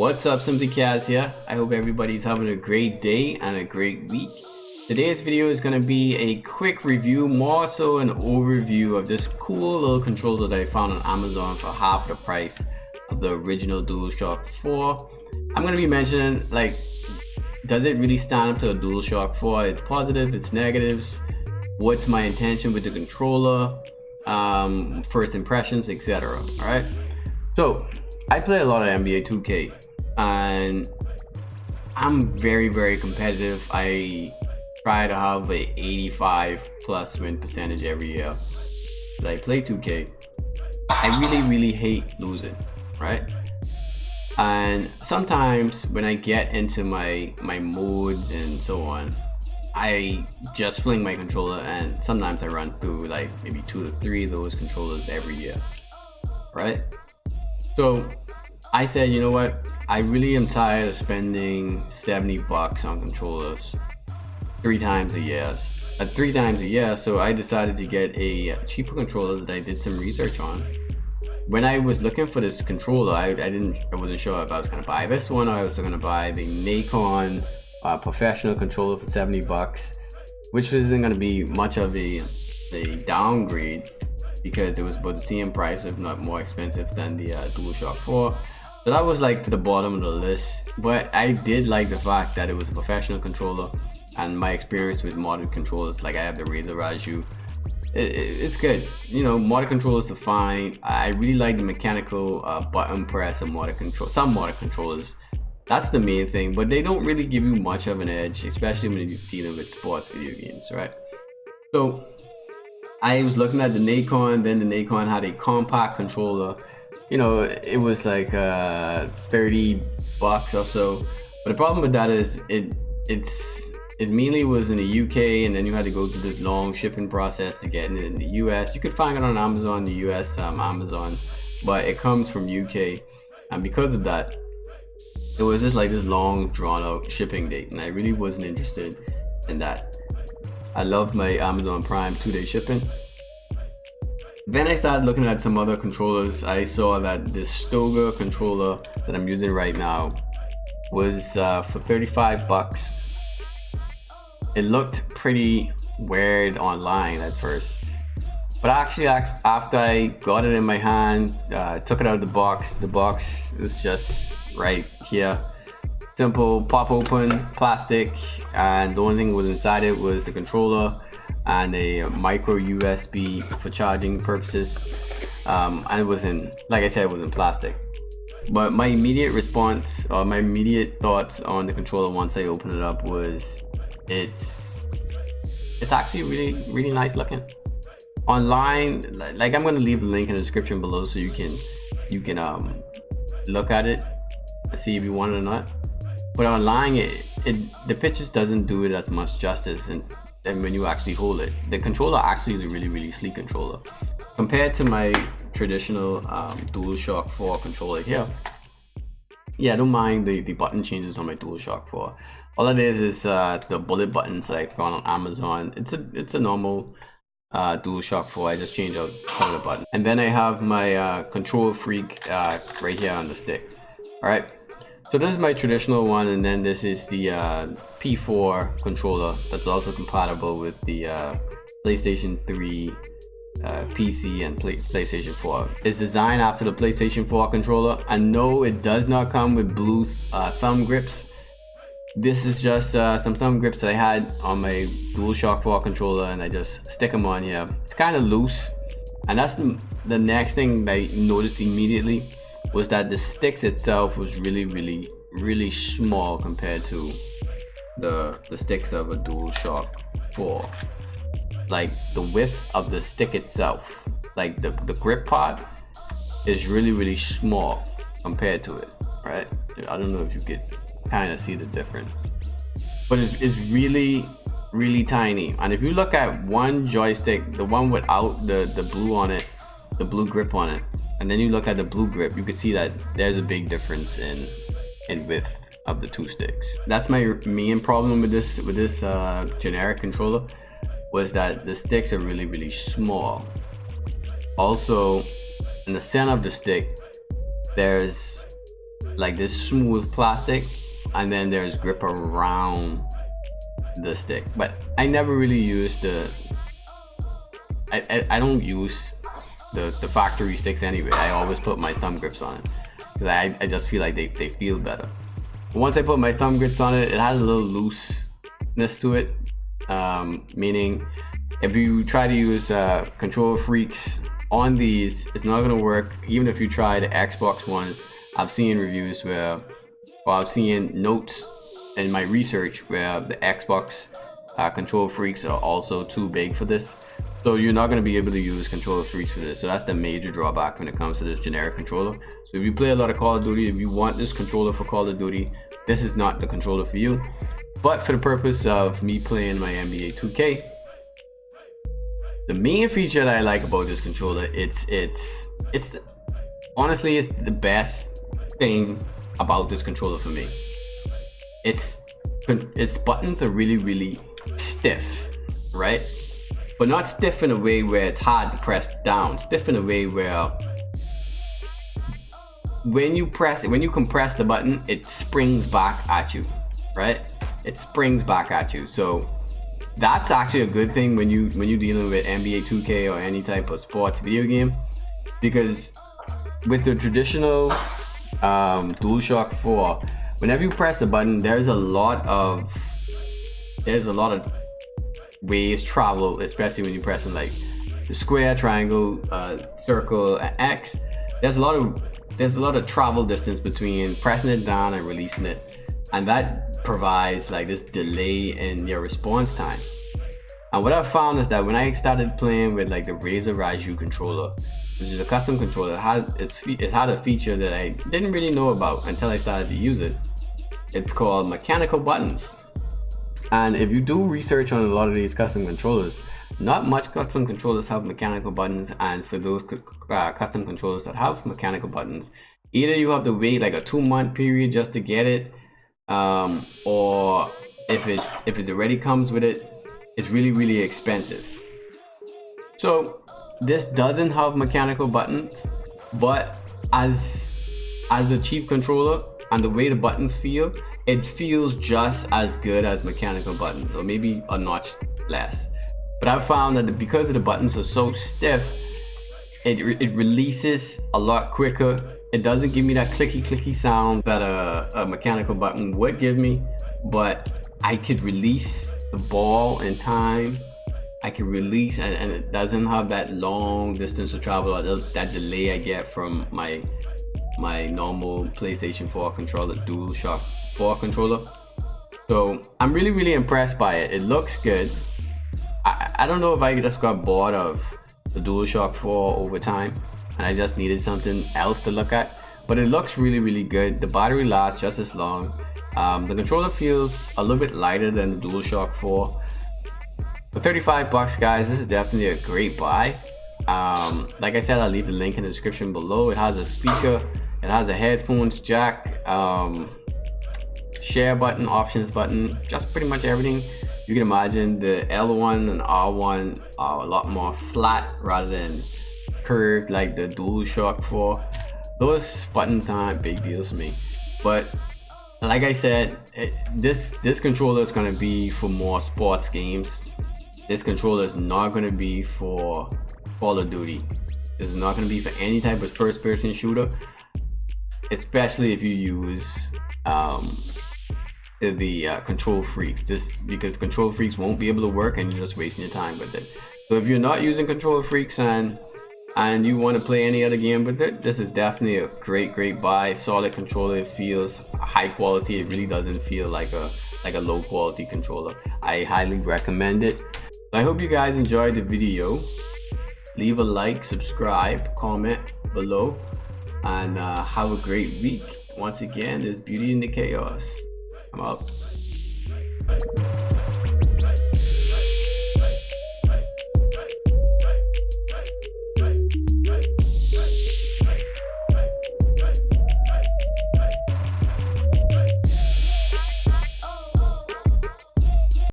What's up, SimplyCaz here. I hope everybody's having a great day and a great week. Today's video is going to be a quick review, more so an overview of this cool little controller that I found on Amazon for half the price of the original DualShock 4. I'm going to be mentioning, like, does it really stand up to a DualShock 4? It's positive, it's negatives, what's my intention with the controller, first impressions, etc. Alright, so I play a lot of NBA 2K and I'm very competitive. I try to have a 85 plus win percentage every year that I play 2K. I really hate losing, right? And sometimes when I get into my modes and so on, I just fling my controller, and sometimes I run through like maybe 2 to 3 of those controllers every year, right? So I said, you know what, I really am tired of spending 70 bucks on controllers 3 times a year. So I decided to get a cheaper controller that I did some research on. When I was looking for this controller, I wasn't sure if I was gonna buy this one or I was gonna buy the Nikon professional controller for 70 bucks, which isn't gonna be much of a downgrade because it was about the same price, if not more expensive than the DualShock 4. So that was like to the bottom of the list, but I did like the fact that it was a professional controller, and my experience with modded controllers, like I have the Razer Raju, it's good. You know, modded controllers are fine. I really like the mechanical button press of modded control. Some modded controllers, that's the main thing, but they don't really give you much of an edge, especially when you're dealing with sports video games, right? So I was looking at the Nikon, then the Nikon had a compact controller. You know, it was like 30 bucks or so. But the problem with that is it mainly was in the UK, and then you had to go through this long shipping process to get it in the US. You could find it on Amazon, the US Amazon, but it comes from UK, and because of that, it was just like this long drawn out shipping date, and I really wasn't interested in that. I loved my Amazon Prime 2-day shipping. Then I started looking at some other controllers. I saw that this Stoga controller that I'm using right now was for 35 bucks. It looked pretty weird online at first, but actually after I got it in my hand, took it out of the box is just right here. Simple pop open plastic, and the only thing that was inside it was the controller and a micro USB for charging purposes, and it was in, like I said, it was in plastic. But my immediate response, or my immediate thoughts on the controller once I opened it up was it's actually really nice looking. Online, like I'm gonna leave the link in the description below so you can look at it and see if you want it or not. But online, the pictures doesn't do it as much justice, and when you actually hold it, the controller actually is a really sleek controller compared to my traditional DualShock 4 controller here. Yeah, I don't mind the button changes on my DualShock 4. All it is the bullet buttons that I found on Amazon. It's a normal DualShock 4. I just changed out some of the buttons, and then I have my Control Freak right here on the stick. All right. So this is my traditional one, and then this is the P4 controller that's also compatible with the PlayStation 3, PC, and PlayStation 4. It's designed after the PlayStation 4 controller, and no, it does not come with blue thumb grips. This is just some thumb grips that I had on my DualShock 4 controller, and I just stick them on here. It's kind of loose, and that's the next thing that I noticed immediately, was that the sticks itself was really small compared to the sticks of a DualShock 4. Like the width of the stick itself, like the grip part is really small compared to it, right? I don't know if you could kind of see the difference, but it's really tiny. And if you look at one joystick, the one without the blue on it, the blue grip on it, and then you look at the blue grip, you can see that there's a big difference in width of the two sticks. That's my main problem with this generic controller, was that the sticks are really small. Also, in the center of the stick, there's like this smooth plastic, and then there's grip around the stick. But I never really use I don't use the factory sticks anyway. I always put my thumb grips on it because I just feel like they feel better. Once I put my thumb grips on it, it has a little looseness to it, meaning if you try to use controller freaks on these, it's not gonna work. Even if you try the Xbox ones, I've seen reviews where, well, I've seen notes in my research where the Xbox controller freaks are also too big for this. So you're not going to be able to use controller freaks for this. So that's the major drawback when it comes to this generic controller. So if you play a lot of Call of Duty, if you want this controller for Call of Duty, this is not the controller for you. But for the purpose of me playing my NBA 2K, the main feature that I like about this controller, it's honestly, it's the best thing about this controller for me. Its buttons are really stiff, right? But not stiff in a way where it's hard to press down. Stiff in a way where when you compress the button, it springs back at you, right? It springs back at you. So that's actually a good thing when you're dealing with NBA 2K or any type of sports video game, because with the traditional DualShock 4, whenever you press a button, there's a lot of ways travel, especially when you're pressing like the square, triangle, circle, and X. There's a lot of travel distance between pressing it down and releasing it, and that provides like this delay in your response time. And what I've found is that when I started playing with like the Razer Raju controller, which is a custom controller, it had a feature that I didn't really know about until I started to use it. It's called mechanical buttons. And if you do research on a lot of these custom controllers, not much custom controllers have mechanical buttons. And for those custom controllers that have mechanical buttons, either you have to wait like a 2-month period just to get it, or if it already comes with it, it's really expensive. So this doesn't have mechanical buttons, but as a cheap controller and the way the buttons feel, it feels just as good as mechanical buttons, or maybe a notch less. But I've found that because the buttons are so stiff, it releases a lot quicker. It doesn't give me that clicky sound that a mechanical button would give me, but I could release the ball in time. I can release, and it doesn't have that long distance to travel, that delay I get from my normal PlayStation 4 controller, DualShock 4 controller. So I'm really impressed by it. It looks good. I don't know if I just got bored of the DualShock 4 over time and I just needed something else to look at, but it looks really good. The battery lasts just as long. The controller feels a little bit lighter than the DualShock 4. For 35 bucks, guys, this is definitely a great buy. Like I said, I'll leave the link in the description below. It has a speaker, it has a headphones jack, share button, options button, just pretty much everything you can imagine. The L1 and R1 are a lot more flat rather than curved like the DualShock 4. Those buttons aren't big deals for me, but like I said, this controller is going to be for more sports games. This controller is not going to be for Call of Duty. This is not going to be for any type of first-person shooter, especially if you use the control freaks. Because control freaks won't be able to work and you're just wasting your time with it. So if you're not using control freaks and you want to play any other game with it, this is definitely a great buy. Solid controller. It feels high quality. It really doesn't feel like a low quality controller. I highly recommend it. I hope you guys enjoyed the video. Leave a like, subscribe, comment below, and have a great week. Once again, there's beauty in the chaos. I'm out.